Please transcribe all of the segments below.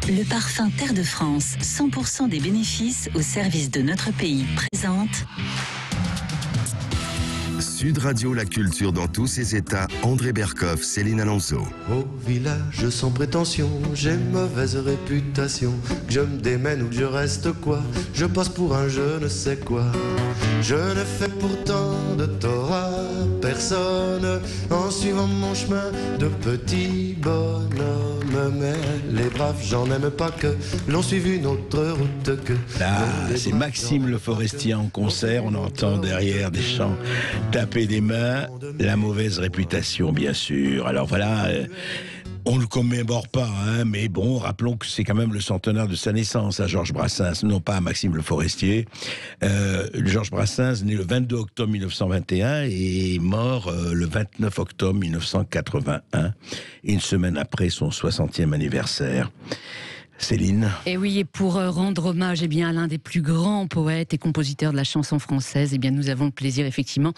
Le parfum Terre de France, 100% des bénéfices au service de notre pays, présente Sud Radio, la culture dans tous ses états. André Berkoff, Céline Alonso. Au village sans prétention, j'ai mauvaise réputation. Que je me démène ou que je reste quoi, je passe pour un je ne sais quoi. Je ne fais pourtant de tort à personne en suivant mon chemin de petit bonhomme. Mais les braves, j'en aime pas que l'on suive une autre route que... Là, c'est Maxime Le Forestier en concert. On entend derrière des chants taper des mains, la mauvaise réputation, bien sûr. Alors voilà, on ne le commémore pas, hein, mais bon, rappelons que c'est quand même le centenaire de sa naissance à Georges Brassens, non pas à Maxime Le Forestier. Georges Brassens, né le 22 octobre 1921 et mort le 29 octobre 1981, une semaine après son 60e anniversaire. Céline. Et oui, et pour rendre hommage à l'un des plus grands poètes et compositeurs de la chanson française, nous avons le plaisir effectivement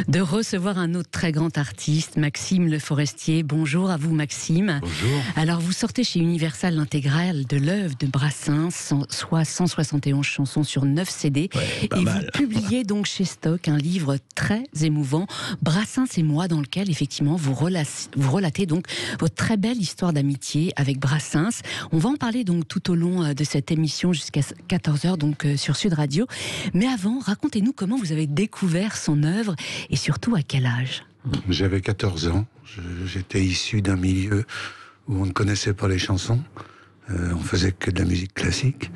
de recevoir un autre très grand artiste, Maxime Le Forestier. Bonjour à vous Maxime. Bonjour. Alors vous sortez chez Universal l'intégrale de l'œuvre de Brassens, soit 171 chansons sur 9 CD. Ouais, pas et mal. vous publiez donc chez Stock un livre très émouvant, Brassens et moi, dans lequel effectivement vous relatez donc votre très belle histoire d'amitié avec Brassens. On va en parler donc tout au long de cette émission jusqu'à 14h donc sur Sud Radio. Mais avant, racontez-nous comment vous avez découvert son œuvre et surtout à quel âge. J'avais 14 ans. J'étais issu d'un milieu où on ne connaissait pas les chansons. On faisait que de la musique classique.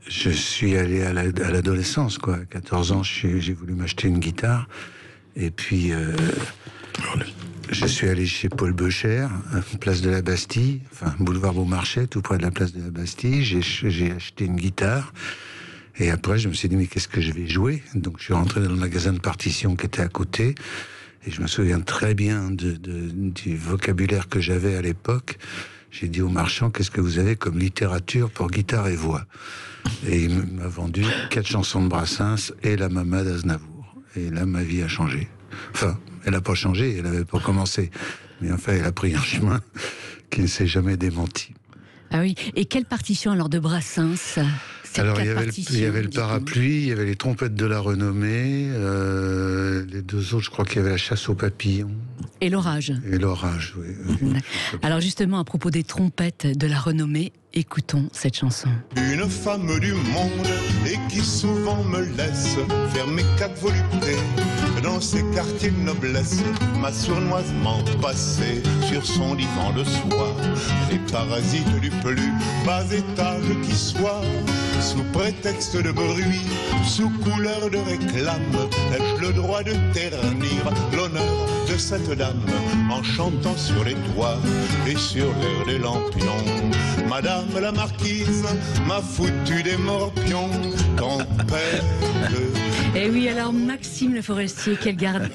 Je suis allé à l'adolescence, quoi. À 14 ans, j'ai voulu m'acheter une guitare. Et puis... je suis allé chez Paul Beucher, place de la Bastille, enfin boulevard Beaumarchais, tout près de la place de la Bastille. J'ai acheté une guitare et après je me suis dit mais qu'est-ce que je vais jouer? Donc je suis rentré dans le magasin de partitions qui était à côté et je me souviens très bien du vocabulaire que j'avais à l'époque. J'ai dit au marchand qu'est-ce que vous avez comme littérature pour guitare et voix? Et il m'a vendu 4 chansons de Brassens et La Mama d'Aznavour. Et là ma vie a changé. Enfin, elle n'a pas changé, elle n'avait pas commencé. Mais enfin, elle a pris un chemin qui ne s'est jamais démenti. Ah oui, et quelle partition alors de Brassens? Alors, il y avait le parapluie, il y avait les trompettes de la renommée, les deux autres, je crois qu'il y avait la chasse aux papillons. Et l'orage. Et l'orage, oui. Alors justement, à propos des trompettes de la renommée, écoutons cette chanson. Une femme du monde et qui souvent me laisse faire mes 4 voluptés dans ces quartiers de noblesse, m'a sournoisement passé sur son divan de soie les parasites du plus bas étage qui soit. Sous prétexte de bruit, sous couleur de réclame, ai-je le droit de ternir l'honneur de cette dame en chantant sur les toits et sur l'air des lampions? Madame la marquise m'a foutu des morpions tempête. Et oui, alors Maxime Le Forestier,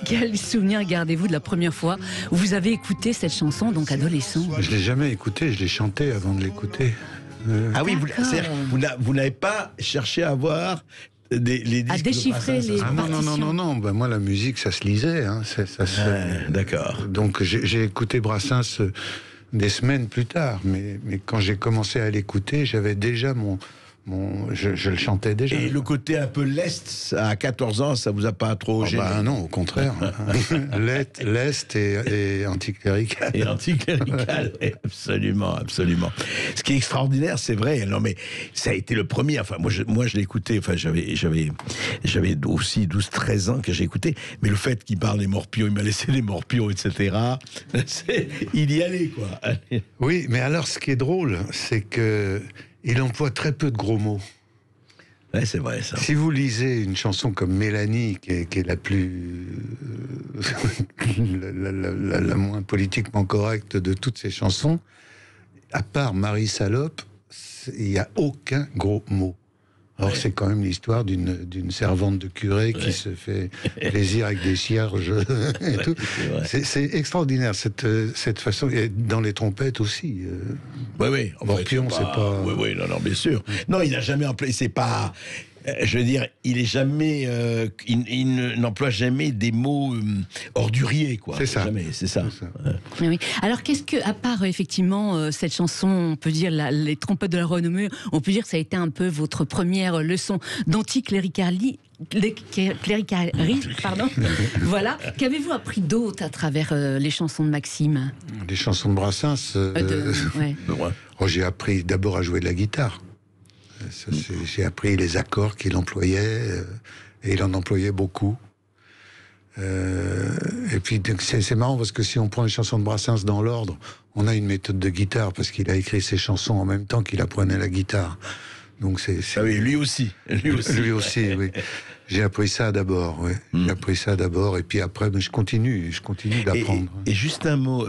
quel souvenir gardez-vous de la première fois où vous avez écouté cette chanson, donc adolescent? Je ne l'ai jamais écoutée, je l'ai chantée avant de l'écouter. Ah oui, vous n'avez pas cherché à voir les disques à déchiffrer les partitions. Non. Bah, moi, la musique, ça se lisait. Hein. D'accord. Donc, j'ai écouté Brassens des semaines plus tard. Mais quand j'ai commencé à l'écouter, j'avais déjà je le chantais déjà. Et le côté un peu leste, à 14 ans, ça vous a pas trop gêné? Non, au contraire. Leste et anticlérical. Et anticlérical, absolument, absolument. Ce qui est extraordinaire, c'est vrai, non mais ça a été le premier, enfin moi je l'ai écouté, enfin j'avais aussi 12-13 ans que j'ai écouté, mais le fait qu'il parle des morpions, il m'a laissé des morpions, etc., il y allait, quoi. Oui, mais alors ce qui est drôle, c'est que il emploie très peu de gros mots. Ouais, c'est vrai, ça. Si vous lisez une chanson comme Mélanie, qui est la plus... la moins politiquement correcte de toutes ces chansons, à part Marie Salope, il n'y a aucun gros mot. Or, c'est quand même l'histoire d'une servante de curé qui se fait plaisir avec des cierges et tout. C'est extraordinaire, cette façon. Et dans les trompettes aussi. Oui. Morpion, c'est pas... Oui, non, bien sûr. Non, il n'a jamais employé, c'est pas... Je veux dire, il est jamais, il n'emploie jamais des mots orduriers, quoi. C'est ça. Jamais, c'est ça. Oui. Alors, qu'est-ce que, à part effectivement cette chanson, on peut dire les trompettes de la renommée, on peut dire que ça a été un peu votre première leçon d'anticléricalisme. Pardon. Voilà. Qu'avez-vous appris d'autre à travers les chansons de Maxime? Les chansons de Brassens. Ouais. J'ai appris d'abord à jouer de la guitare. J'ai appris les accords qu'il employait, et il en employait beaucoup. Et puis c'est marrant parce que si on prend les chansons de Brassens dans l'ordre, on a une méthode de guitare parce qu'il a écrit ses chansons en même temps qu'il apprenait la guitare. Donc Ah oui, lui aussi. Lui aussi, oui. J'ai appris ça d'abord, oui. J'ai appris ça d'abord, et puis après, je continue d'apprendre. Et juste un mot,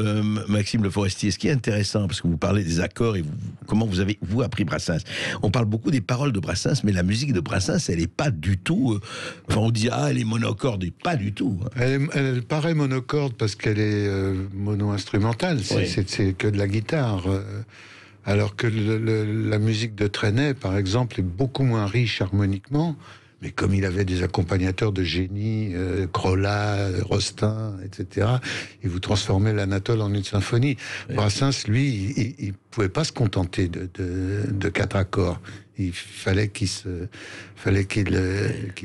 Maxime Le Forestier, ce qui est intéressant, parce que vous parlez des accords et comment vous avez appris Brassens. On parle beaucoup des paroles de Brassens, mais la musique de Brassens, elle n'est pas du tout. Enfin, on dit elle est monocorde, et pas du tout. Elle paraît monocorde parce qu'elle est mono-instrumentale. C'est que de la guitare. Alors que la musique de Trenet, par exemple, est beaucoup moins riche harmoniquement. Mais comme il avait des accompagnateurs de génie, Crolla, Rostin, etc., il vous transformait l'Anatole en une symphonie. Ouais. Brassens, lui, il pouvait pas se contenter de 4 accords. Il fallait qu'il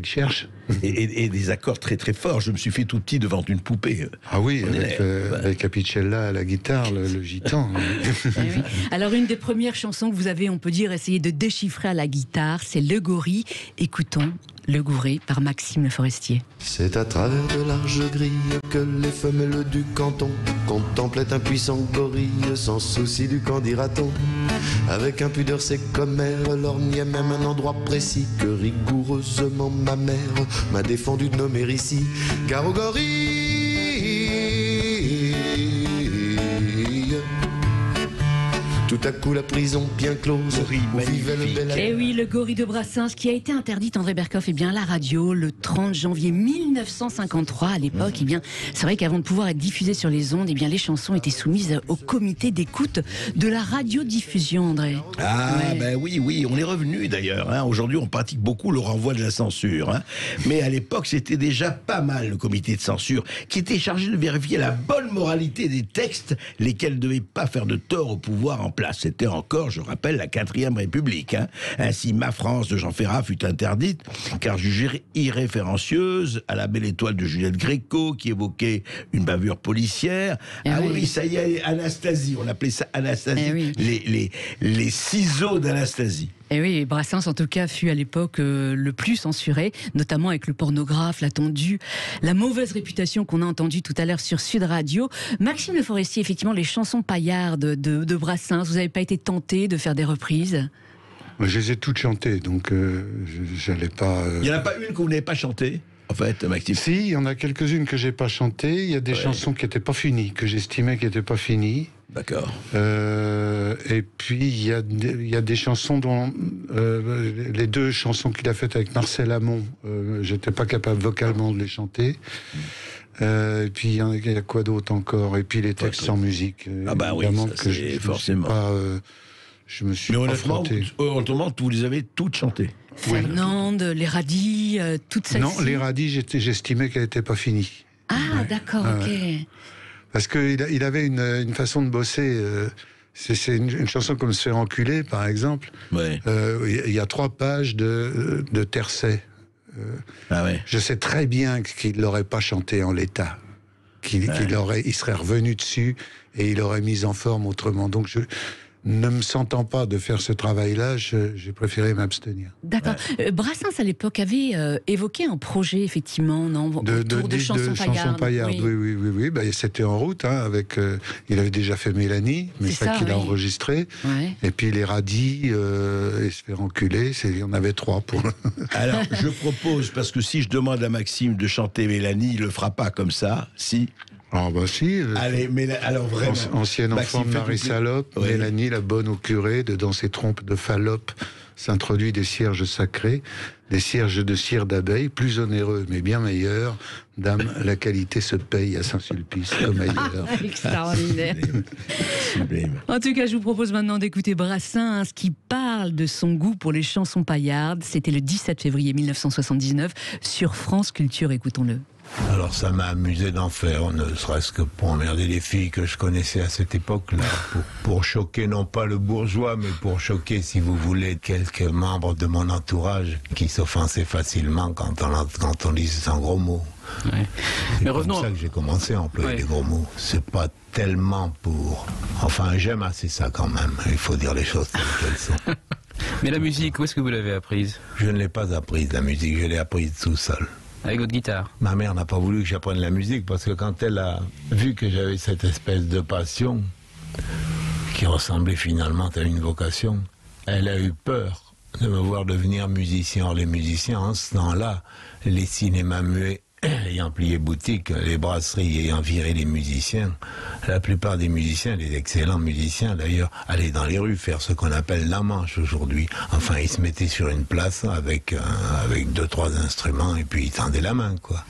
cherche. Et des accords très très forts. Je me suis fait tout petit devant une poupée. Ah oui, avec Capicella à la guitare, le gitan. Oui. Alors une des premières chansons que vous avez, on peut dire, essayé de déchiffrer à la guitare, c'est Le Gorille. Écoutons Le Gouré par Maxime Le Forestier. C'est à travers de larges grilles que les femelles du canton contemplaient un puissant gorille sans souci du qu'en dira-t-on. Avec impudeur c'est comme mère, lorgnait même un endroit précis que rigoureusement ma mère m'a défendu de nommer ici. Car au gorille, tout à coup la prison bien close, où vivait le bel air. Et oui, Le Gorille de Brassens, qui a été interdit, André Berkoff, à la radio le 30 janvier 1953. À l'époque, c'est vrai qu'avant de pouvoir être diffusées sur les ondes, les chansons étaient soumises au comité d'écoute de la radiodiffusion, André. Ben oui, on est revenu d'ailleurs. Aujourd'hui, on pratique beaucoup le renvoi de la censure. Mais à l'époque, c'était déjà pas mal le comité de censure, qui était chargé de vérifier la bonne moralité des textes, lesquels ne devaient pas faire de tort au pouvoir en place. C'était encore, je rappelle, la 4e République. Ainsi, Ma France de Jean Ferrat fut interdite, car jugée irréférencieuse, à La Belle Étoile de Juliette Gréco, qui évoquait une bavure policière. Oui, ça y est, Anastasie, on appelait ça Anastasie, les ciseaux d'Anastasie. Et oui, Brassens, en tout cas, fut à l'époque le plus censuré, notamment avec le pornographe, la tondue, la mauvaise réputation qu'on a entendue tout à l'heure sur Sud Radio. Maxime Le Forestier, effectivement, les chansons paillardes de Brassens, vous n'avez pas été tenté de faire des reprises? Je les ai toutes chantées, donc j'allais pas... Il n'y en a pas une que vous n'avez pas chantée, en fait, Maxime? Si, il y en a quelques-unes que j'ai pas chantées. Il y a des chansons qui n'étaient pas finies, que j'estimais qui n'étaient pas finies. D'accord. Et puis il y a des chansons dont les 2 chansons qu'il a faites avec Marcel Amont, j'étais pas capable vocalement de les chanter. Et puis il y a quoi d'autre encore? Et puis les textes sans musique. Évidemment, ça, que forcément. Je me suis Mais pas frotté. honnêtement, vous les avez toutes chantées. Fernande, les radis, toutes celles-ci. Non, les radis, j'estimais qu'elles n'étaient pas finies. D'accord, ok. Parce qu'il avait une façon de bosser. C'est une chanson comme Se faire enculer, par exemple. Il y a 3 pages de tercet. Je sais très bien qu'il ne l'aurait pas chanté en l'état. Il serait revenu dessus et il aurait mis en forme autrement. Donc ne me sentant pas de faire ce travail-là, j'ai préféré m'abstenir. D'accord. Brassens, à l'époque, avait évoqué un projet, effectivement, autour de chansons paillardes. Oui. C'était en route, avec... il avait déjà fait Mélanie, mais c'est ça qu'il a enregistré. Ouais. Et puis les radis, et Se faire enculer, il y en avait 3 pour... Alors, je propose, parce que si je demande à Maxime de chanter Mélanie, il le fera pas comme ça, si... Ah si. Allez, mais alors vraiment. Ancienne enfant de Marie Salope, Mélanie la bonne au curé, dedans ses trompes de Fallope, s'introduit des cierges sacrés, des cierges de cire d'abeille, plus onéreux mais bien meilleurs. Dame, la qualité se paye à Saint-Sulpice comme ailleurs. Extraordinaire. Sublime. En tout cas, je vous propose maintenant d'écouter Brassens qui parle de son goût pour les chansons paillardes. C'était le 17 février 1979 sur France Culture. Écoutons-le. Alors ça m'a amusé d'en faire, ne serait-ce que pour emmerder les filles que je connaissais à cette époque-là, pour choquer non pas le bourgeois, mais pour choquer, si vous voulez, quelques membres de mon entourage qui s'offensaient facilement quand on disait un gros mot. Ouais. C'est Mais comme revenons. ça que j'ai commencé à employer des gros mots. C'est pas tellement pour... Enfin, j'aime assez ça quand même, il faut dire les choses telles qu'elles sont. Mais la musique, où est-ce que vous l'avez apprise? Je ne l'ai pas apprise, la musique, je l'ai apprise tout seul. Avec votre guitare? Ma mère n'a pas voulu que j'apprenne la musique parce que quand elle a vu que j'avais cette espèce de passion qui ressemblait finalement à une vocation, elle a eu peur de me voir devenir musicien. Or, les musiciens, en ce temps-là, les cinémas muets ayant plié boutique, les brasseries ayant viré les musiciens, la plupart des musiciens, les excellents musiciens d'ailleurs, allaient dans les rues faire ce qu'on appelle la manche aujourd'hui. Enfin, ils se mettaient sur une place avec 2-3 instruments et puis ils tendaient la main, quoi.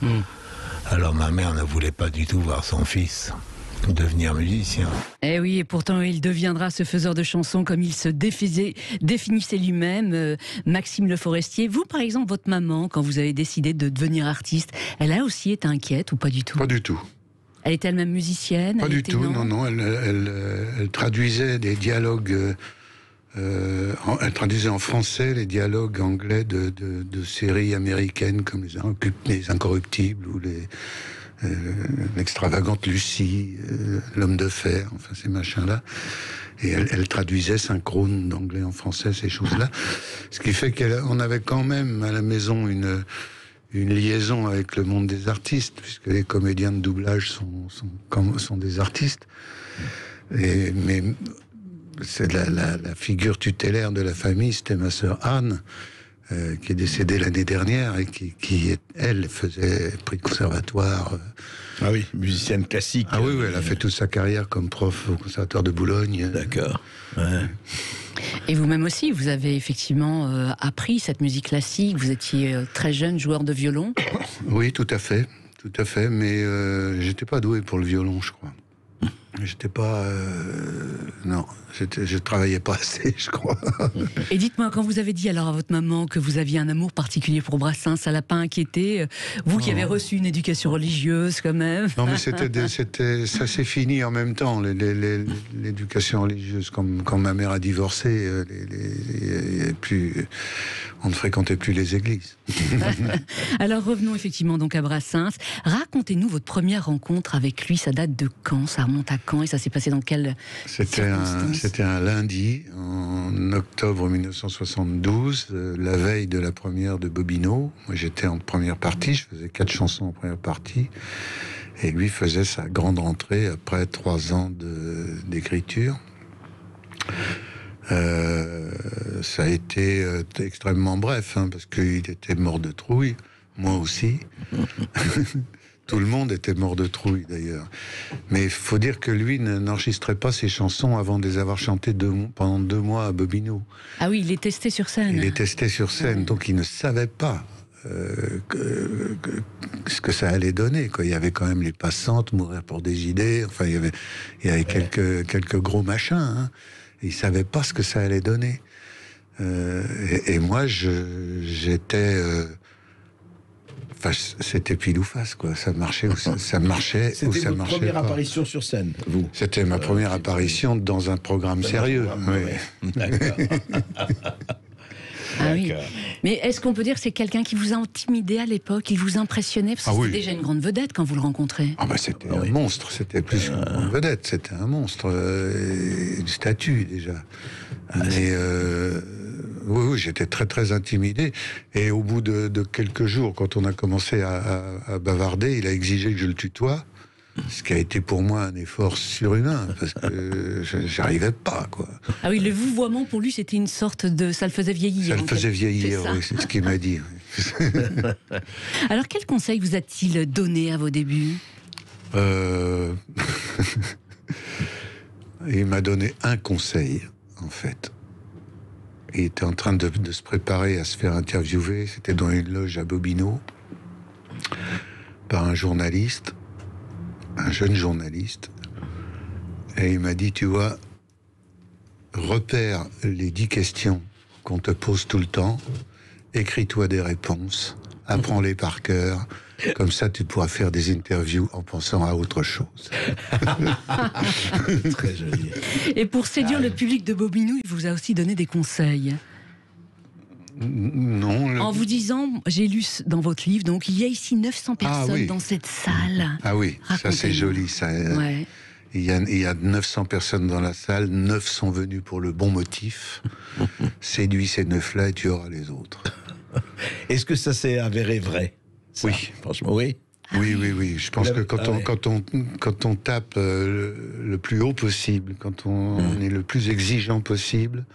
Alors ma mère ne voulait pas du tout voir son fils devenir musicien. Eh oui, et pourtant il deviendra ce faiseur de chansons comme il se définissait lui-même, Maxime Le Forestier. Vous, par exemple, votre maman, quand vous avez décidé de devenir artiste, elle a aussi été inquiète ou pas du tout? Pas du tout. Elle était elle-même musicienne? Pas du tout, non. Elle traduisait des dialogues... elle traduisait en français les dialogues anglais de séries américaines comme les Incorruptibles ou l'extravagante Lucie, L'Homme de Fer, enfin ces machins-là. Et elle traduisait synchrone d'anglais en français, ces choses-là. Ce qui fait qu'on avait quand même à la maison une liaison avec le monde des artistes, puisque les comédiens de doublage sont des artistes. Mais c'est la figure tutélaire de la famille, c'était ma sœur Anne, qui est décédée l'année dernière et qui elle, faisait prix de conservatoire. Ah oui, musicienne classique. Ah oui, elle a fait toute sa carrière comme prof au conservatoire de Boulogne. D'accord. Ouais. Et vous-même aussi, vous avez effectivement appris cette musique classique. Vous étiez très jeune joueur de violon. Oui, tout à fait, mais j'étais pas doué pour le violon, je crois. J'étais pas... non, je travaillais pas assez, je crois. Et dites-moi, quand vous avez dit alors à votre maman que vous aviez un amour particulier pour Brassens, ça l'a pas inquiété? Vous qui avez reçu une éducation religieuse quand même. Non, mais ça s'est fini en même temps, l'éducation religieuse. Quand ma mère a divorcé, on ne fréquentait plus les églises. Alors revenons effectivement donc à Brassens. Racontez-nous votre première rencontre avec lui. Ça date de quand? Ça remonte à quand? Et ça s'est passé dans quelle circonstances? C'était un lundi, en octobre 1972, la veille de la première de Bobino. Moi, j'étais en première partie, je faisais 4 chansons en première partie. Et lui faisait sa grande entrée après 3 ans d'écriture. Ça a été extrêmement bref, parce qu'il était mort de trouille, moi aussi. Tout le monde était mort de trouille, d'ailleurs. Mais il faut dire que lui n'enregistrait pas ses chansons avant de les avoir chantées pendant 2 mois à Bobino. Ah oui, il est testé sur scène. Il est testé sur scène, donc il ne savait pas ce que ça allait donner, quoi. Il y avait quand même Les Passantes, Mourir pour des idées, enfin, il y avait quelques gros machins, Et il savait pas ce que ça allait donner. Et moi, j'étais... Enfin, c'était pile ou face, quoi. Ça marchait ou ça marchait. C'était votre marchait première pas. Apparition sur scène, vous? C'était ma première apparition dans un programme sérieux. Oui. D'accord. Ah oui. Mais est-ce qu'on peut dire que c'est quelqu'un qui vous a intimidé à l'époque, il vous impressionnait? Parce que c'était déjà une grande vedette quand vous le rencontrez. Ah bah c'était un monstre, c'était plus qu'une vedette, c'était un monstre, une statue déjà. Mais oui, j'étais très très intimidé. Et au bout de quelques jours, quand on a commencé à bavarder, il a exigé que je le tutoie. Ce qui a été pour moi un effort surhumain, parce que j'arrivais pas, quoi. Ah oui, le vouvoiement pour lui, c'était une sorte de... Ça le faisait vieillir. Ça le faisait vieillir, oui, c'est ce qu'il m'a dit. Alors, quel conseil vous a-t-il donné à vos débuts? Il m'a donné un conseil, en fait. il était en train de se préparer à se faire interviewer. C'était dans une loge à Bobino par un journaliste, un jeune journaliste. Et il m'a dit, tu vois, repère les 10 questions qu'on te pose tout le temps, écris-toi des réponses, apprends-les par cœur, comme ça tu pourras faire des interviews en pensant à autre chose. Très joli. Et pour séduire le public de Bobino, il vous a aussi donné des conseils. Non. En vous disant, j'ai lu dans votre livre, donc il y a ici 900 personnes dans cette salle. Ah oui, ça c'est joli, ça. Ouais. Il y a 900 personnes dans la salle, 9 sont venus pour le bon motif. Séduis ces 9-là et tu auras les autres. Est-ce que ça s'est avéré vrai? Ça, oui. Franchement, oui. Oui. Je pense que quand on tape le plus haut possible, quand on est le plus exigeant possible,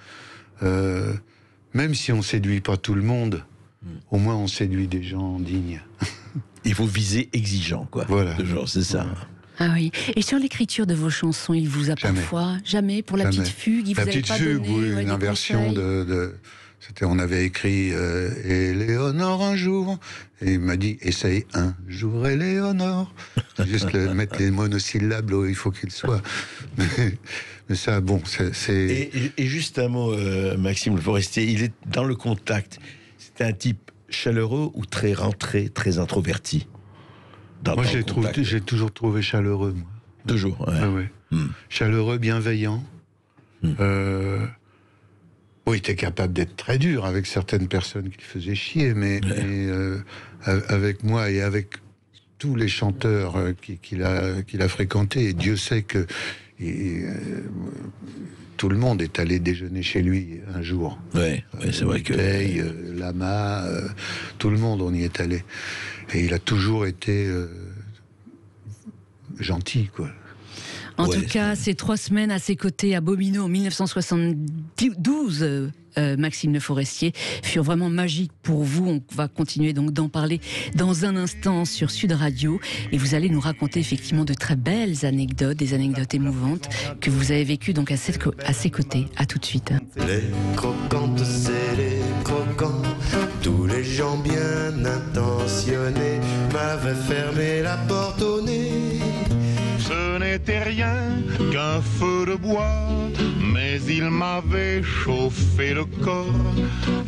même si on séduit pas tout le monde, au moins on séduit des gens dignes. Il faut viser exigeant, quoi. Voilà. Toujours, c'est ça. Voilà. Ah oui. Et sur l'écriture de vos chansons, il vous a parfois jamais pour la petite fugue, il vous avait pas donné une inversion de on avait écrit Éléonore un jour, et il m'a dit essaye un jour Éléonore. Juste mettre les monosyllabes où il faut qu'ils soient. Mais ça, bon, c'est. Et juste un mot, Maxime Le Forestier, il est dans le contact. C'était un type chaleureux ou très rentré, très introverti? Moi, j'ai toujours trouvé chaleureux. Moi. Toujours, ouais. Ah ouais. Chaleureux, bienveillant. Il était capable d'être très dur avec certaines personnes qui le faisaient chier, mais avec moi et avec tous les chanteurs qu'il a fréquentés, et Dieu sait que tout le monde est allé déjeuner chez lui un jour. Ouais, c'est vrai que... Lama, tout le monde, on y est allé. Et il a toujours été gentil, quoi. En tout cas, ces 3 semaines à ses côtés à Bobino en 1972, Maxime Le Forestier, furent vraiment magiques pour vous. On va continuer donc d'en parler dans un instant sur Sud Radio. Et vous allez nous raconter effectivement de très belles anecdotes, des anecdotes émouvantes que vous avez vécues donc à ses côtés. À tout de suite. Les croquantes, c'est les croquants. Tous les gens bien intentionnés m'avaient fermé la porte au nez. Ce n'était rien qu'un feu de bois, mais il m'avait chauffé le corps,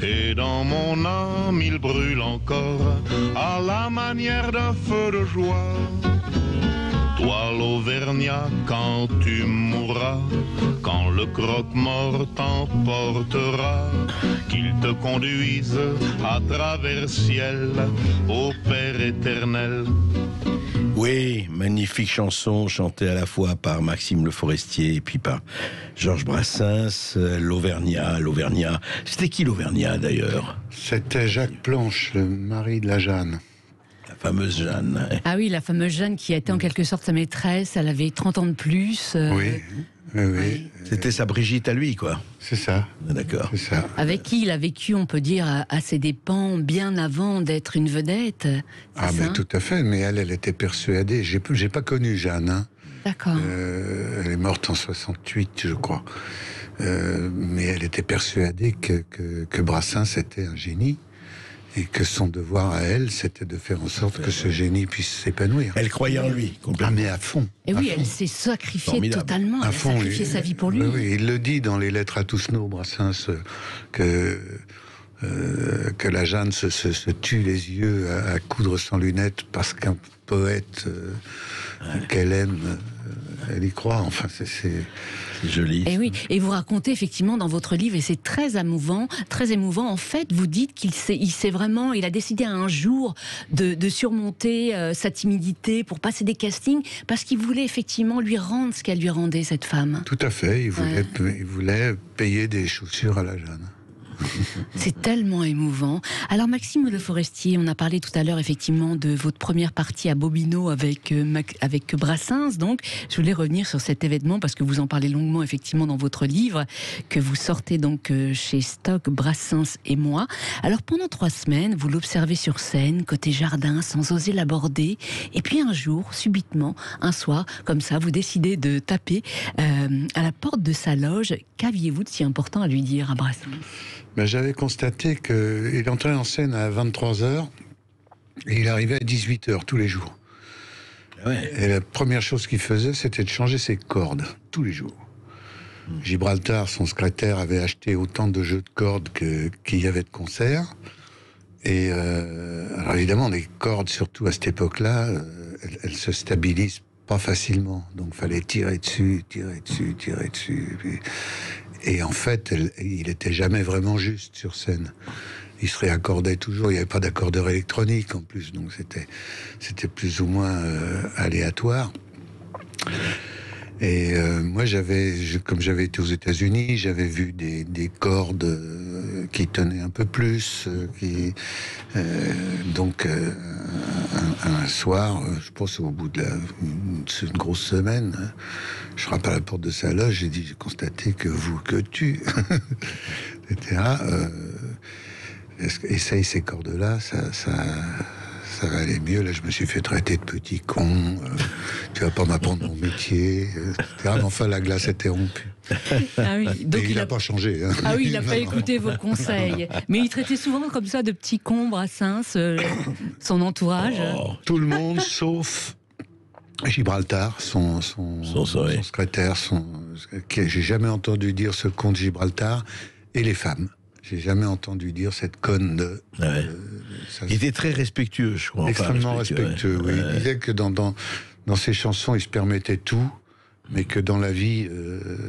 et dans mon âme il brûle encore, à la manière d'un feu de joie. Toi l'Auvergnat, quand tu mourras, quand le croque-mort t'emportera, qu'il te conduise à travers ciel au Père éternel. Oui, magnifique chanson chantée à la fois par Maxime Le Forestier et puis par Georges Brassens. L'Auvergnat. C'était qui l'Auvergnat d'ailleurs? C'était Jacques Planche, le mari de la Jeanne. La fameuse Jeanne. Ah oui, la fameuse Jeanne qui a été en quelque sorte sa maîtresse. Elle avait 30 ans de plus. Oui. C'était sa Brigitte à lui, quoi. C'est ça. D'accord. C'est ça. Avec qui il a vécu, on peut dire, à ses dépens, bien avant d'être une vedette. Mais tout à fait. Mais elle était persuadée. J'ai pas connu Jeanne. Hein. D'accord. Elle est morte en 68, je crois. Mais elle était persuadée que Brassens était un génie. Et que son devoir à elle, c'était de faire en sorte que ce génie puisse s'épanouir. Elle croyait en lui, complètement. Ah, mais à fond. Et oui, elle s'est sacrifiée totalement. Elle a sacrifié sa vie pour lui. Oui, il le dit dans les lettres à Toussaint, Brassens, que la Jeanne se tue les yeux à coudre sans lunettes parce qu'un poète qu'elle aime, elle y croit. Enfin, c'est joli. Et oui, et vous racontez effectivement dans votre livre, et c'est très émouvant. En fait, vous dites qu'il il a décidé un jour de surmonter sa timidité pour passer des castings, parce qu'il voulait effectivement lui rendre ce qu'elle lui rendait, cette femme. Tout à fait. Il voulait payer des chaussures à la Jeanne. C'est tellement émouvant. Alors Maxime Le Forestier, on a parlé tout à l'heure effectivement de votre première partie à Bobino avec Brassens. Donc, je voulais revenir sur cet événement parce que vous en parlez longuement effectivement dans votre livre que vous sortez donc chez Stock, Brassens et moi. Alors pendant 3 semaines, vous l'observez sur scène, côté jardin, sans oser l'aborder. Et puis un jour, subitement, un soir, comme ça, vous décidez de taper à la porte de sa loge. Qu'aviez-vous de si important à lui dire à Brassens ? Ben, j'avais constaté qu'il entrait en scène à 23h et il arrivait à 18h tous les jours. Ouais. Et la première chose qu'il faisait, c'était de changer ses cordes, tous les jours. Gibraltar, son secrétaire, avait acheté autant de jeux de cordes qu'il y avait de concerts. Et alors évidemment, les cordes, surtout à cette époque-là, elles se stabilisent pas facilement. Donc fallait tirer dessus. Et en fait, il était jamais vraiment juste sur scène. Il se réaccordait toujours, il n'y avait pas d'accordeur électronique en plus, donc c'était plus ou moins aléatoire. Et moi, comme j'avais été aux États-Unis, j'avais vu des cordes qui tenaient un peu plus. Donc, un soir, je pense au bout d'une grosse semaine, je frappe à la porte de sa loge, j'ai dit, j'ai constaté que tu, etc. Essaye ces cordes-là, ça va aller mieux. Là, je me suis fait traiter de petit con. Tu vas pas m'apprendre mon métier. Etc. Mais enfin, la glace était rompue. Ah oui, donc et il n'a pas changé. Hein. Ah oui, il n'a pas écouté vos conseils. Mais il traitait souvent comme ça de petits cons, Brassens, son entourage. Oh, tout le monde, sauf Gibraltar, son secrétaire, j'ai jamais entendu dire ce con de Gibraltar, et les femmes. J'ai jamais entendu dire cette conne de... Il était très respectueux, je crois. Extrêmement respectueux, oui. Il disait que dans ses chansons, il se permettait tout, mais que dans la vie,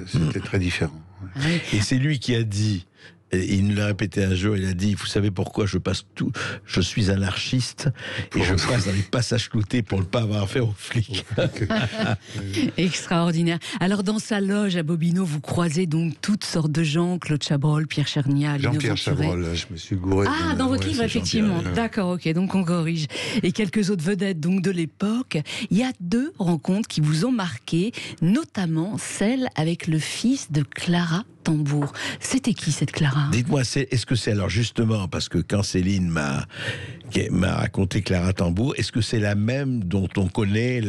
c'était très différent. Ouais. Et c'est lui qui a dit, et il nous l'a répété un jour, il a dit, vous savez pourquoi je suis anarchiste, et je passe dans les passages cloutés pour ne pas avoir affaire aux flics. Extraordinaire. Alors, dans sa loge à Bobino, vous croisez donc toutes sortes de gens, Claude Chabrol, Pierre Chernia, Jean-Pierre Chabrol, je me suis gouré. Ah, dans votre livre, effectivement. D'accord, ok, donc on corrige. Et quelques autres vedettes donc de l'époque. Il y a 2 rencontres qui vous ont marqué, notamment celle avec le fils de Clara Tambour. C'était qui cette Clara ? Dites-moi, est-ce que c'est alors justement, parce que quand Céline m'a raconté Clara Tambour, est-ce que c'est la même dont on connaît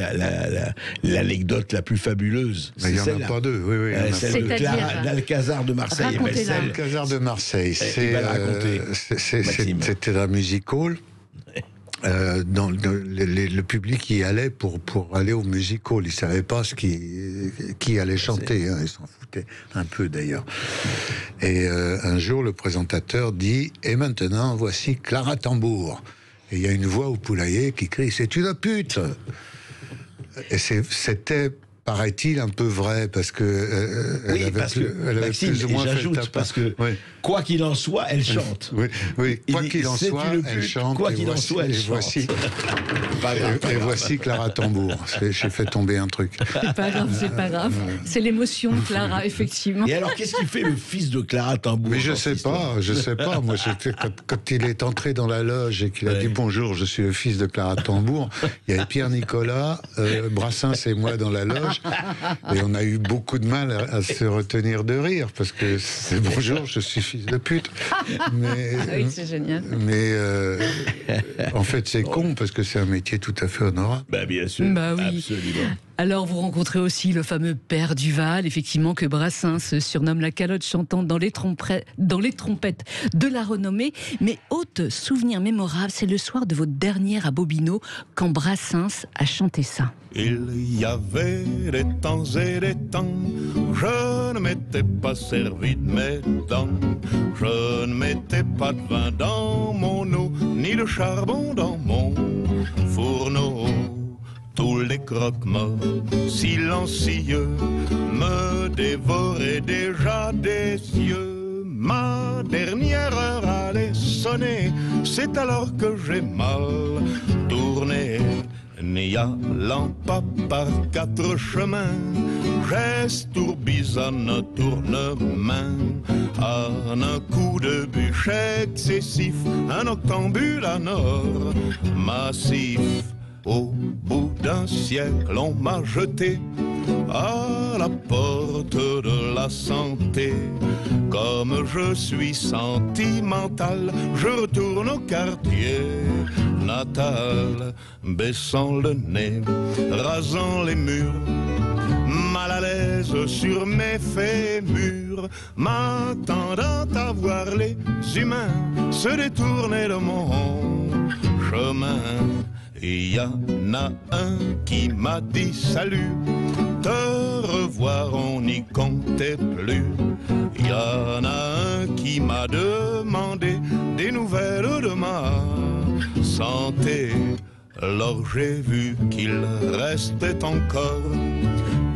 l'anecdote la plus fabuleuse ? Il n'y en a pas 2, oui. Celle d'Alcazar de Marseille. Alcazar de Marseille, c'était un music hall. Dans le public y allait pour aller au music hall. Ils ne savaient pas qui allait chanter. Hein. Ils s'en foutaient un peu d'ailleurs. Et un jour, le présentateur dit « Et maintenant, voici Clara Tambour ». Et il y a une voix au poulailler qui crie « C'est une pute !» Et c'était... paraît-il un peu vrai, parce que elle avait plus ou moins fait le tapas. Parce que quoi qu'il en soit, elle chante. Oui. Quoi qu'il en soit, elle chante. Quoi qu'il en soit, elle chante. Et voici Clara Tambour. J'ai fait tomber un truc. C'est pas grave. C'est l'émotion de Clara, effectivement. Et alors, qu'est-ce qu'il fait le fils de Clara Tambour ? Mais je sais pas. Moi, quand il est entré dans la loge et qu'il a dit bonjour, je suis le fils de Clara Tambour, il y avait Pierre Nicolas, Brassens et moi dans la loge. Et on a eu beaucoup de mal à se retenir de rire, parce que c'est bonjour, je suis fils de pute. Mais, oui, c'est génial. Mais en fait, c'est con, parce que c'est un métier tout à fait honorable. Bah, bien sûr, bah, oui. Absolument. Alors, vous rencontrez aussi le fameux père Duval, effectivement, que Brassens surnomme la calotte chantante dans les trompettes de la renommée. Mais autre souvenir mémorable, c'est le soir de votre dernière à Bobino, quand Brassens a chanté ça. Il y avait des temps et des temps, je ne m'étais pas servi de mes dents, je ne mettais pas de vin dans mon eau, ni de charbon dans mon fourneau. Tous les croque-morts silencieux me dévoraient déjà des yeux. Ma dernière heure allait sonner, c'est alors que j'ai mal tourné. N'y allant pas par 4 chemins, j'estourbisonne tourne-main. En un coup de bûche excessif, un octambule à nord massif. Au bout d'un siècle, on m'a jeté à la porte de la santé. Comme je suis sentimental, je retourne au quartier natal, baissant le nez, rasant les murs, mal à l'aise sur mes fémurs, m'attendant à voir les humains se détourner de mon chemin. Et y en a un qui m'a dit salut, te revoir on n'y comptait plus. Y en a un qui m'a demandé des nouvelles de ma santé. Alors j'ai vu qu'il restait encore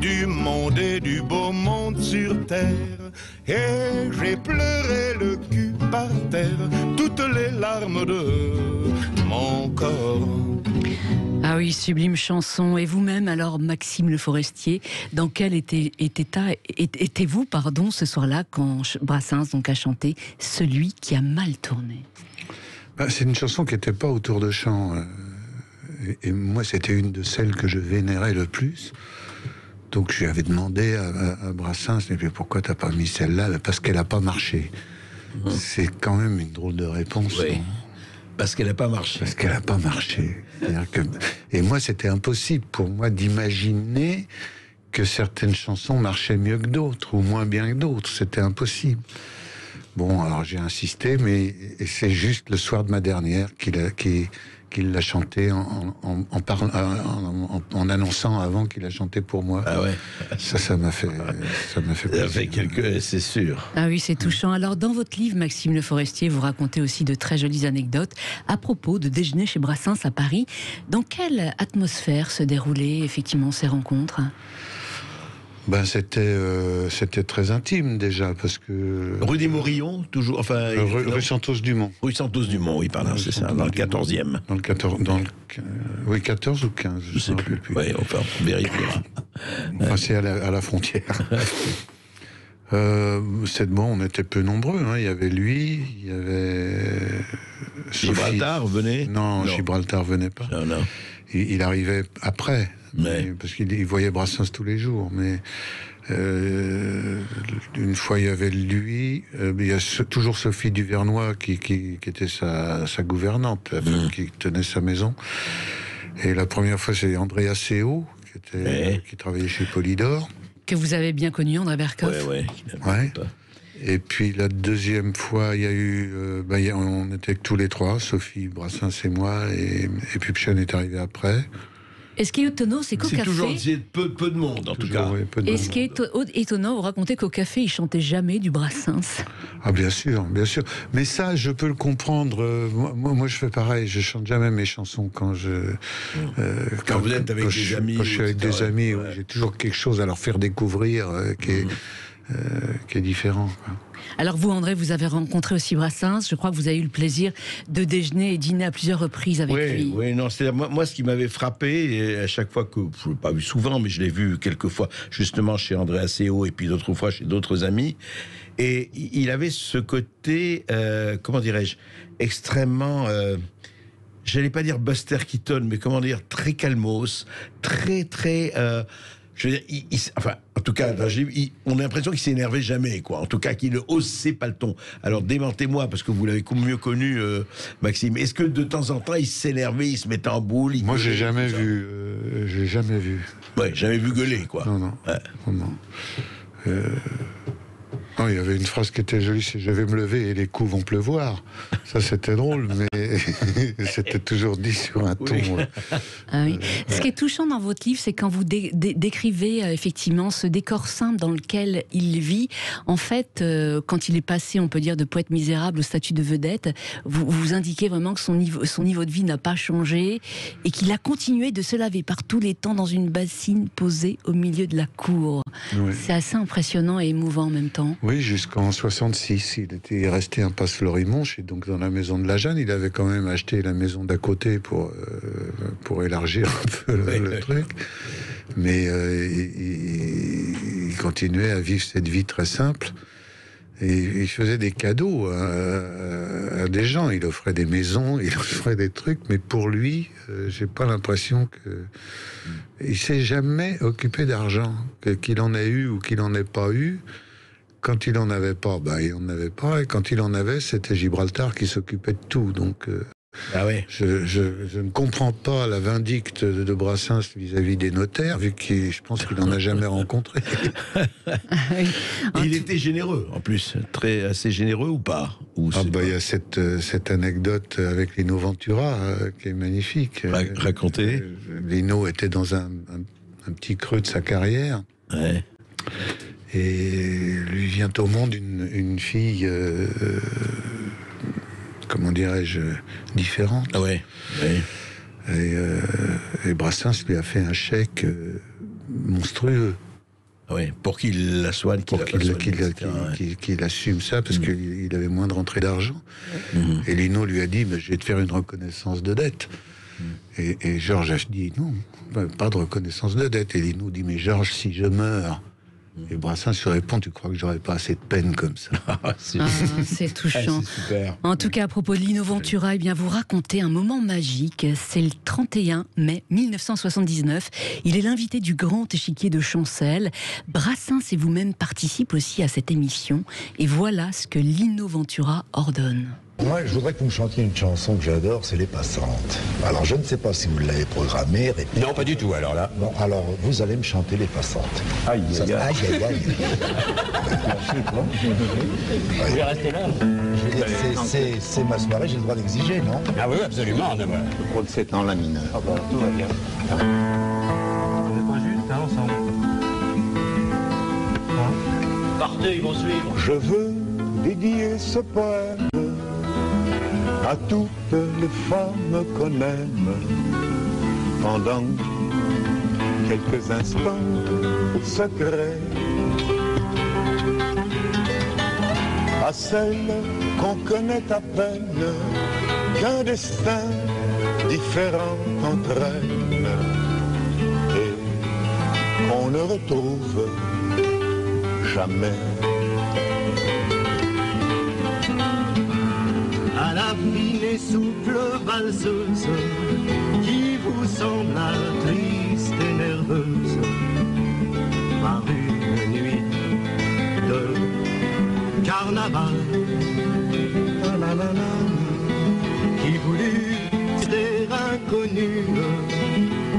du monde et du beau monde sur terre, et j'ai pleuré le cul par terre, toutes les larmes de mon corps. Ah oui, sublime chanson. Et vous-même, alors, Maxime Le Forestier, dans quel état étiez-vous, ce soir-là, quand Brassens donc a chanté « Celui qui a mal tourné » ? C'est une chanson qui n'était pas autour de chant. Et moi, c'était une de celles que je vénérais le plus. Donc, je lui avais demandé à Brassens, mais pourquoi t'as pas mis celle-là ? Parce qu'elle n'a pas marché. C'est quand même une drôle de réponse. Oui. Parce qu'elle n'a pas marché. Parce qu'elle n'a pas marché. Et moi, c'était impossible pour moi d'imaginer que certaines chansons marchaient mieux que d'autres, ou moins bien que d'autres. C'était impossible. Bon, alors j'ai insisté, mais c'est juste le soir de ma dernière qu'il l'a chanté en annonçant avant qu'il a chanté pour moi. Ah ouais. Ça m'a fait plaisir. C'est sûr. Ah oui, c'est touchant. Alors, dans votre livre, Maxime Le Forestier, vous racontez aussi de très jolies anecdotes à propos de déjeuner chez Brassens à Paris. Dans quelle atmosphère se déroulaient effectivement ces rencontres ? C'était très intime déjà, parce que... Rue des Morillons, toujours, enfin... Rue Santos-Dumont. Rue Santos-Dumont, oui, pardon, c'est ça, dans le 14e. Oui, 14 ou 15, je sais plus. Oui, enfin, on vérifiera. Enfin, c'est à la frontière. On était peu nombreux, hein. Il y avait lui, il y avait... Gibraltar venait ? Non, Gibraltar venait pas. Non. Il arrivait après. Mais... parce qu'il voyait Brassens tous les jours, mais une fois il y avait lui, il y a toujours Sophie Duvernois qui était sa gouvernante, la femme qui tenait sa maison, et la première fois c'est Andrea Seo qui travaillait chez Polydor, que vous avez bien connu, André Berkoff. Ouais. Et puis la deuxième fois, il y a eu, on était tous les trois, Sophie, Brassens et moi, et Pupchen est arrivé après. Et ce qui est étonnant, c'est qu'au café... C'est peu de monde, en tout cas. Oui, et ce qui est étonnant, vous racontez qu'au café, il chantait jamais du Brassens. Ah, bien sûr. Mais ça, je peux le comprendre. Moi, je fais pareil. Je chante jamais mes chansons quand je... quand vous êtes avec des amis. Quand je suis avec des amis, j'ai toujours quelque chose à leur faire découvrir qui est différent, quoi. Alors vous, André, vous avez rencontré aussi Brassens. Je crois que vous avez eu le plaisir de déjeuner et dîner à plusieurs reprises avec lui. Oui, non, c'est moi, ce qui m'avait frappé, et à chaque fois que, je ne l'ai pas vu souvent, mais je l'ai vu quelques fois, justement chez André Seo, et puis d'autres fois chez d'autres amis, et il avait ce côté, comment dirais-je, extrêmement... j'allais pas dire Buster Keaton, mais comment dire, très calmos, très... je veux dire, en tout cas, on a l'impression qu'il s'énervait jamais, quoi. En tout cas, qu'il ne haussait pas le ton. Alors, démentez-moi, parce que vous l'avez mieux connu, Maxime. Est-ce que de temps en temps, il s'énervait, il se mettait en boule? Moi, j'ai jamais vu. J'ai jamais vu. Ouais, jamais vu gueuler, quoi. Non. Ouais. Non. Non, il y avait une phrase qui était jolie, c'est « je vais me lever et les coups vont pleuvoir ». Ça, c'était drôle, mais c'était toujours dit sur un ton... Ah oui. Ce qui est touchant dans votre livre, c'est quand vous décrivez effectivement ce décor simple dans lequel il vit. En fait, quand il est passé, on peut dire, de poète misérable au statut de vedette, vous indiquez vraiment que son niveau de vie n'a pas changé et qu'il a continué de se laver par tous les temps dans une bassine posée au milieu de la cour. Oui. C'est assez impressionnant et émouvant en même temps. Oui, jusqu'en 66, il était resté impasse Florimonche, et donc dans la maison de la Jeanne, il avait quand même acheté la maison d'à côté pour élargir un peu le truc. Mais il continuait à vivre cette vie très simple. Et il faisait des cadeaux à des gens. Il offrait des maisons, il offrait des trucs, mais pour lui, j'ai pas l'impression que... Il s'est jamais occupé d'argent, qu'il en ait eu ou qu'il en ait pas eu. Quand il en avait pas, il en avait pas, et quand il en avait, c'était Gibraltar qui s'occupait de tout. Donc Ah ouais. Je ne comprends pas la vindicte de Brassens vis-à-vis des notaires, vu que je pense qu'il n'en a jamais rencontré. Il était généreux, en plus. Assez généreux ou pas? Il y a cette anecdote avec Lino Ventura qui est magnifique. Racontez. Lino était dans un petit creux de sa carrière. Ouais. Et lui vient au monde une fille, comment dirais-je, différente. Ah ouais. Et Brassens lui a fait un chèque monstrueux. Oui, pour qu'il la soigne, qu'il assume ça, parce qu'il avait moins de rentrée d'argent. Et Lino lui a dit, je vais te faire une reconnaissance de dette. Et Georges a dit, non, pas de reconnaissance de dette. Et Lino dit, mais Georges, si je meurs... Et Brassens se répond, tu crois que j'aurais pas assez de peine comme ça? C'est touchant. C'est super. En tout cas, à propos de Lino Ventura, eh bien, vous racontez un moment magique. C'est le 31 mai 1979. Il est l'invité du grand échiquier de Chancel. Brassens et vous-même participent aussi à cette émission. Et voilà ce que Lino Ventura ordonne. Moi, je voudrais que vous me chantiez une chanson que j'adore, c'est Les Passantes. Alors, je ne sais pas si vous l'avez programmée. Non, pas du tout, alors là. Bon, alors, vous allez me chanter Les Passantes. Aïe, aïe, aïe. Vous voulez rester là? Je veux dire, c'est ma soirée, j'ai le droit d'exiger, non? Ah oui, absolument. Le rôle, c'est en la mineure. Ah bah, tout va bien. On n'est pas juste, hein, ensemble. Partez, ils vont suivre. Je veux dédier ce poème à toutes les femmes qu'on aime pendant quelques instants secrets, à celles qu'on connaît à peine, qu'un destin différent entraîne et qu'on ne retrouve jamais. À la fine et souple valseuse qui vous sembla triste et nerveuse par une nuit de carnaval, qui voulut rester inconnue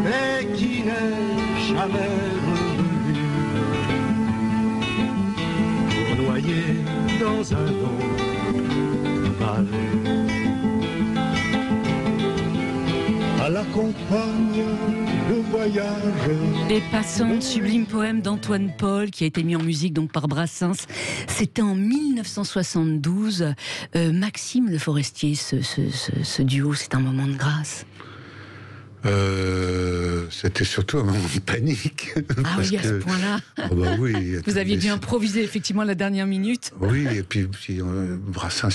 et qui n'est jamais revenue pour noyer dans un don à la campagne de voyage. Les Passantes, sublime poème d'Antoine Paul qui a été mis en musique donc par Brassens. C'était en 1972. Maxime Le Forestier, ce duo, c'est un moment de grâce. C'était surtout un moment de panique. Ah oui, à ce point-là. Oui, vous aviez dû improviser effectivement la dernière minute. Oui, et puis Brassens,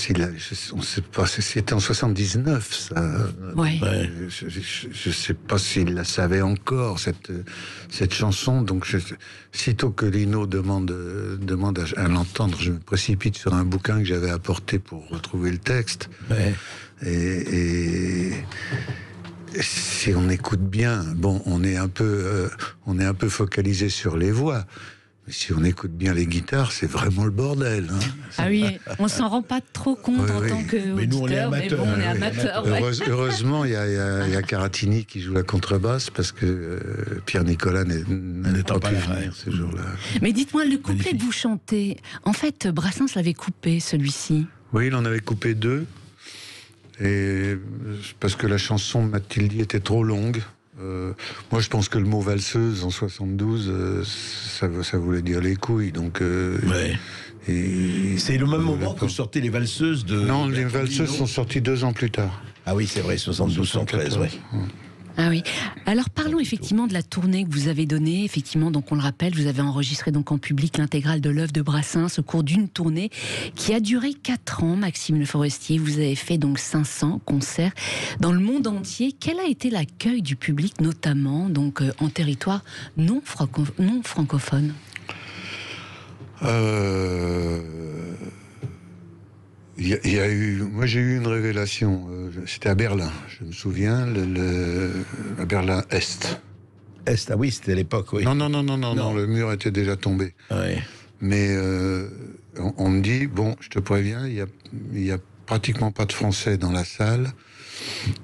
on sait pas, c'était en 79, ça. Ouais. Je sais pas s'il la savait encore, cette chanson. Donc, sitôt que Lino demande à l'entendre, je me précipite sur un bouquin que j'avais apporté pour retrouver le texte. Ouais. Et si on écoute bien, bon, on est un peu focalisé sur les voix. Mais si on écoute bien les guitares, c'est vraiment le bordel. Hein. Ah oui, on s'en rend pas trop compte en tant que mais nous, on est auditeur, mais bon, on est amateurs. Ouais. Heureusement, il y a Caratini qui joue la contrebasse parce que Pierre Nicolas n'est pas pu venir ce jour-là. Mais dites-moi, le couplet que vous chantez, en fait, Brassens l'avait coupé, celui-ci. Oui, il en avait coupé 2. Et parce que la chanson, m'a-t-il dit, était trop longue. Moi, je pense que le mot valseuse en 72, ça voulait dire les couilles. Donc, ouais. C'est le même moment que vous sortez les valseuses de. Non, les valseuses sont sorties 2 ans plus tard. Ah oui, c'est vrai, 72-73, oui. Ah oui. Alors parlons effectivement de la tournée que vous avez donnée. Effectivement, donc on le rappelle, vous avez enregistré donc en public l'intégrale de l'œuvre de Brassens au cours d'une tournée qui a duré 4 ans. Maxime Le Forestier, vous avez fait donc 500 concerts dans le monde entier. Quel a été l'accueil du public, notamment donc en territoire non francophone? Moi j'ai eu une révélation, c'était à Berlin, je me souviens, à Berlin-Est. Est, ah oui, c'était l'époque, oui. Non, le mur était déjà tombé. Ouais. Mais on me dit, bon, je te préviens, il y a pratiquement pas de Français dans la salle,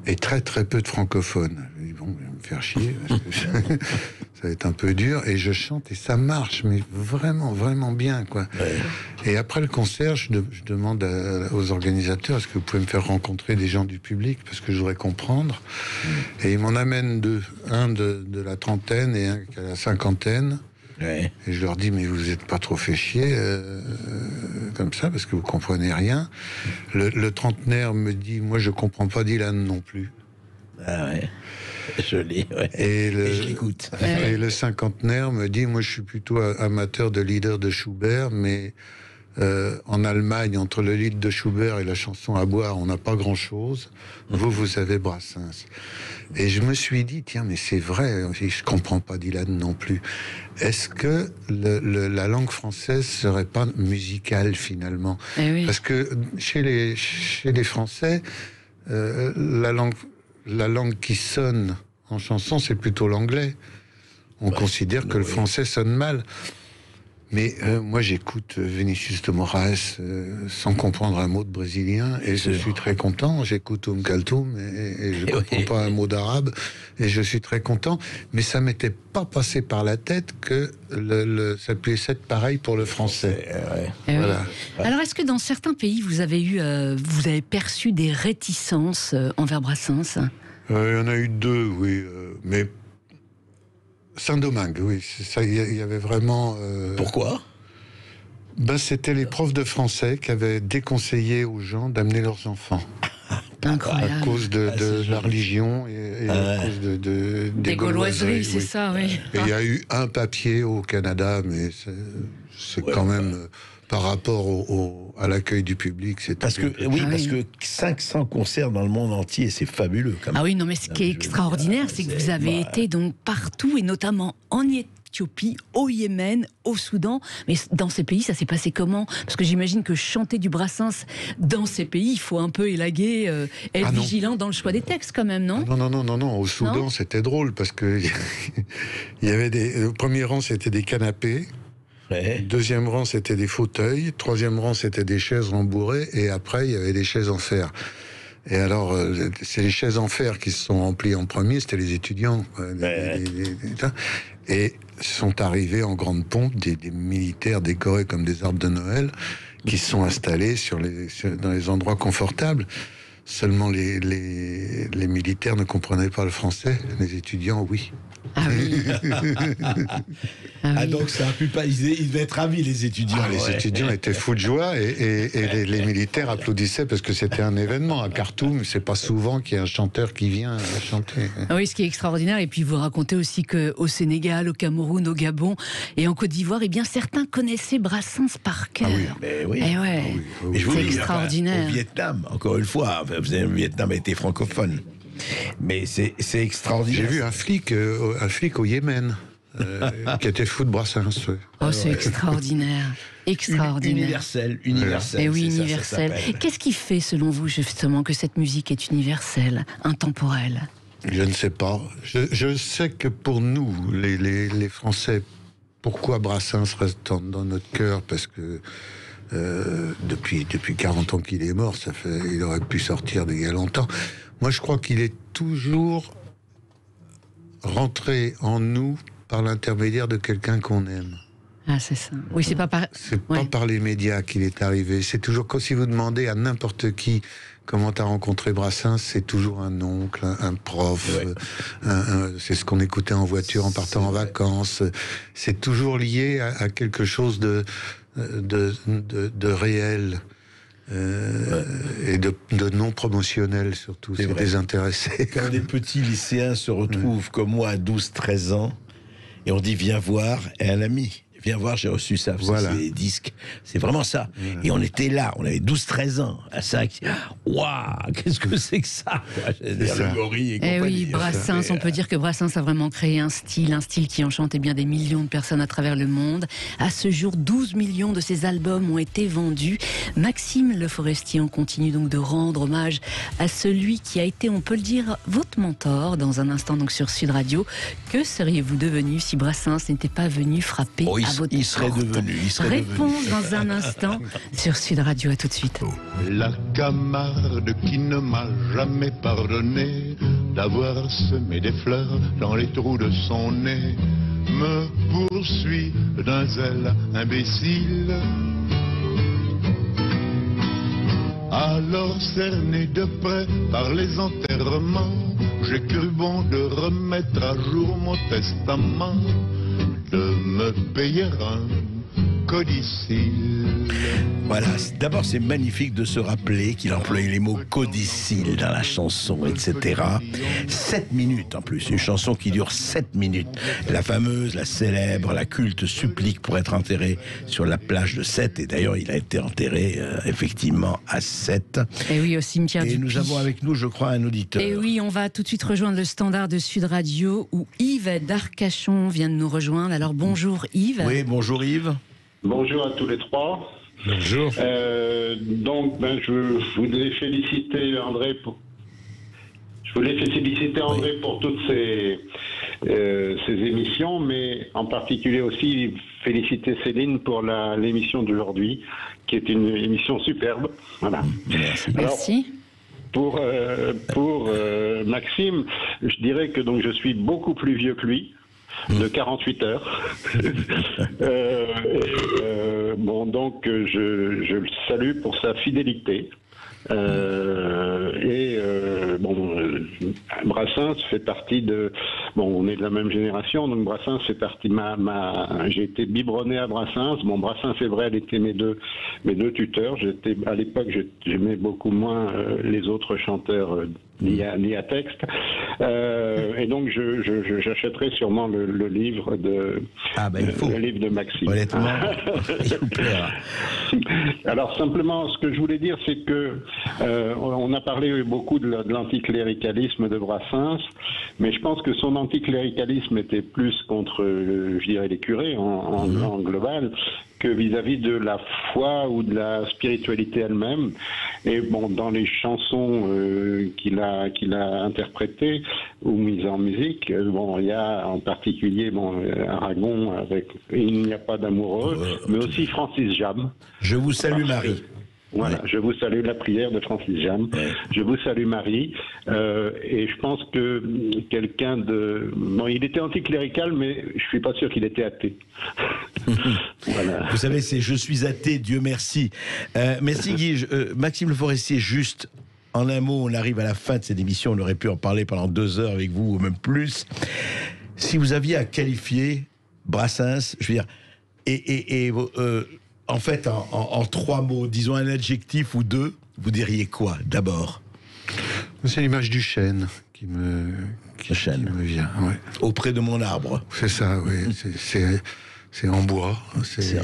et très très peu de francophones. Je dis, bon, je vais me faire chier, parce que ça va être un peu dur, et je chante et ça marche, mais vraiment, vraiment bien, quoi. Ouais. Et après le concert, je demande aux organisateurs, est-ce que vous pouvez me faire rencontrer des gens du public, parce que je voudrais comprendre. Et ils m'en amènent deux, un de la trentaine et un qui a la cinquantaine. Ouais. Et je leur dis, mais vous n'êtes pas trop fait chier comme ça, parce que vous comprenez rien. Le trentenaire me dit, moi je comprends pas Dylan non plus. Ah ouais, joli, ouais. Et je l'écoute. Et le cinquantenaire me dit, moi je suis plutôt amateur de leader de Schubert, mais en Allemagne, entre le lied de Schubert et la chanson à boire, on n'a pas grand-chose. Vous avez Brassens. Et je me suis dit, tiens, mais c'est vrai, je comprends pas Dylan non plus. Est-ce que la langue française serait pas musicale, finalement? Oui. Parce que chez les Français, la langue qui sonne en chanson, c'est plutôt l'anglais. On considère que le français sonne mal. Mais moi, j'écoute Vinicius de Moraes sans comprendre un mot de brésilien, et je suis très content. J'écoute Kaltoum et je comprends pas un mot d'arabe, et je suis très content. Mais ça m'était pas passé par la tête que ça puisse être pareil pour le français. Voilà. Alors, est-ce que dans certains pays, vous avez perçu des réticences envers Brassens? Il y en a eu deux, oui, mais Saint-Domingue, oui, il y avait vraiment... Pourquoi ? C'était les profs de français qui avaient déconseillé aux gens d'amener leurs enfants. Incroyable. À cause de la religion et à cause des gauloiseries, c'est ça, oui. Et il y a eu un papier au Canada, mais c'est quand même... par rapport à l'accueil du public, c'est parce que parce que 500 concerts dans le monde entier, c'est fabuleux. Quand même. Ah oui, non, mais ce qui est extraordinaire, c'est que vous avez été donc partout, et notamment en Éthiopie, au Yémen, au Soudan. Mais dans ces pays, ça s'est passé comment? Parce que j'imagine que chanter du Brassens dans ces pays, il faut un peu élaguer, être vigilant dans le choix des textes, quand même, non? Non. Au Soudan, c'était drôle parce que il y avait au premier rang, c'était des canapés. Deuxième rang, c'était des fauteuils. Troisième rang, c'était des chaises rembourrées. Et après, il y avait des chaises en fer. Et alors, c'est les chaises en fer qui se sont remplies en premier. C'était les étudiants. Et sont arrivés en grande pompe des militaires décorés comme des arbres de Noël qui se sont installés dans les endroits confortables. Seulement, les militaires ne comprenaient pas le français. Les étudiants, oui. Ah oui. Donc ça a pu pas. Ils devaient être ravis, les étudiants. Les étudiants étaient fous de joie, et les militaires applaudissaient parce que c'était un événement. À Khartoum, c'est pas souvent qu'il y a un chanteur qui vient chanter. Oui, ce qui est extraordinaire. Et puis vous racontez aussi qu'au Sénégal, au Cameroun, au Gabon et en Côte d'Ivoire, bien certains connaissaient Brassens par cœur. C'est extraordinaire. Au Vietnam, encore une fois, le Vietnam a été francophone. Mais c'est extraordinaire. J'ai vu un flic au Yémen qui était fou de Brassens. C'est extraordinaire. Universel. Et oui, universel. Qu'est-ce qui fait, selon vous, justement, que cette musique est universelle, intemporelle? Je ne sais pas. Je sais que pour nous, les Français, pourquoi Brassens reste dans notre cœur? Parce que depuis 40 ans qu'il est mort, il aurait pu sortir il y a longtemps. Moi, je crois qu'il est toujours rentré en nous par l'intermédiaire de quelqu'un qu'on aime. Ah, c'est ça. Oui, c'est pas par... pas par les médias qu'il est arrivé. C'est toujours comme si vous demandez à n'importe qui comment t'as rencontré Brassens, c'est toujours un oncle, un prof. C'est ce qu'on écoutait en voiture en partant en vacances. C'est toujours lié à quelque chose de réel. Et de non promotionnel surtout, c'est désintéressé. Quand des petits lycéens se retrouvent comme moi à 12-13 ans et on dit viens voir, et un ami viens voir, j'ai reçu ça, c'est des disques, c'est vraiment ça. Et on était là, on avait 12-13 ans à ça, waouh, qu'est-ce que c'est que ça, le gorille et compagnie. Oui, Brassens, on peut dire que Brassens a vraiment créé un style qui enchante bien des millions de personnes à travers le monde. À ce jour, 12 millions de ses albums ont été vendus. Maxime Le Forestier, on continue donc de rendre hommage à celui qui a été, on peut le dire, votre mentor. Dans un instant donc sur Sud Radio, que seriez-vous devenu si Brassens n'était pas venu frapper votre il serait devenu. Réponse dans un instant sur Sud Radio. À tout de suite. La Camarde qui ne m'a jamais pardonné d'avoir semé des fleurs dans les trous de son nez me poursuit d'un zèle imbécile. Alors cerné de près par les enterrements, j'ai cru bon de remettre à jour mon testament, de me payer un codicile. Voilà, d'abord c'est magnifique de se rappeler qu'il employait les mots codicile dans la chanson, etc. 7 minutes en plus, une chanson qui dure 7 minutes. La fameuse, la célèbre, la culte supplique pour être enterré sur la plage de Sète. Et d'ailleurs, il a été enterré effectivement à Sète. Et oui, au cimetière du Puy. Et nous avons avec nous, je crois, un auditeur. Et oui, on va tout de suite rejoindre le standard de Sud Radio où Yves d'Arcachon vient de nous rejoindre. Alors bonjour Yves. Oui, bonjour Yves. Bonjour à tous les trois. Bonjour. Donc, je voulais féliciter André pour. Pour toutes ces émissions, mais en particulier aussi féliciter Céline pour l'émission d'aujourd'hui, qui est une émission superbe. Voilà. Merci. Alors, pour Maxime, je dirais que donc je suis beaucoup plus vieux que lui. De 48 heures. Donc je le salue pour sa fidélité. Brassens fait partie de... on est de la même génération, donc Brassens fait partie j'ai été biberonné à Brassens. Brassens, c'est vrai, elle était mes deux tuteurs. À l'époque, j'aimais beaucoup moins les autres chanteurs liés à texte. Et donc, j'achèterai sûrement le livre de le livre de Maxime. Honnêtement, il vous plaira. Alors, simplement, ce que je voulais dire, c'est que on a parlé beaucoup de l'anticléricalisme de Brassens, mais je pense que son anticléricalisme était plus contre, je dirais, les curés en global, que vis-à-vis de la foi ou de la spiritualité elle-même. Et dans les chansons qu'il a interprétées ou mises en musique, il y a en particulier Aragon avec Il n'y a pas d'amoureux, mais aussi Francis Jam. Je vous salue Marie. Voilà, je vous salue, la prière de Francis Jam. Je vous salue Marie. Et je pense que quelqu'un de... il était anticlérical, mais je suis pas sûr qu'il était athée. Voilà. Vous savez, c'est « Je suis athée, Dieu merci ». Merci Guy. Maxime Le Forestier, juste en un mot, on arrive à la fin de cette émission. On aurait pu en parler pendant 2 heures avec vous, ou même plus. Si vous aviez à qualifier Brassens, je veux dire, en fait, en 3 mots, disons un adjectif ou 2, vous diriez quoi, d'abord? C'est l'image du chêne qui me vient. Ouais. Auprès de mon arbre. C'est ça, oui. C'est en bois. C'est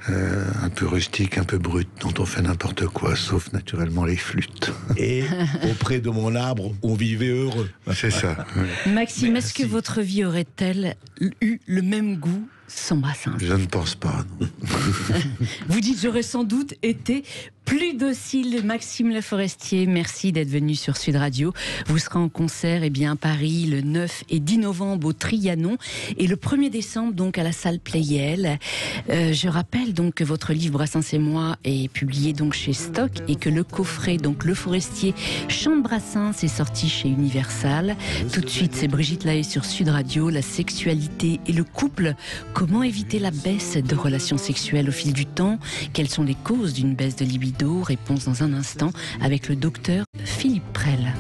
un peu rustique, un peu brut, dont on fait n'importe quoi, sauf naturellement les flûtes. Et auprès de mon arbre, on vivait heureux. C'est ça. Oui. Maxime, est-ce que votre vie aurait-elle eu le même goût sans Brassens? Je ne pense pas, non. Vous dites, j'aurais sans doute été plus docile. Maxime Le Forestier, merci d'être venu sur Sud Radio. Vous serez en concert à Paris le 9 et 10 novembre au Trianon et le 1er décembre donc à la salle Pleyel. Je rappelle donc que votre livre Brassens et moi est publié donc chez Stock et que le coffret donc Le Forestier chante Brassens est sorti chez Universal. Tout de suite, c'est Brigitte Lahaie sur Sud Radio. La sexualité et le couple. Comment éviter la baisse de relations sexuelles au fil du temps? Quelles sont les causes d'une baisse de libido? Réponse dans un instant avec le docteur Philippe Prel.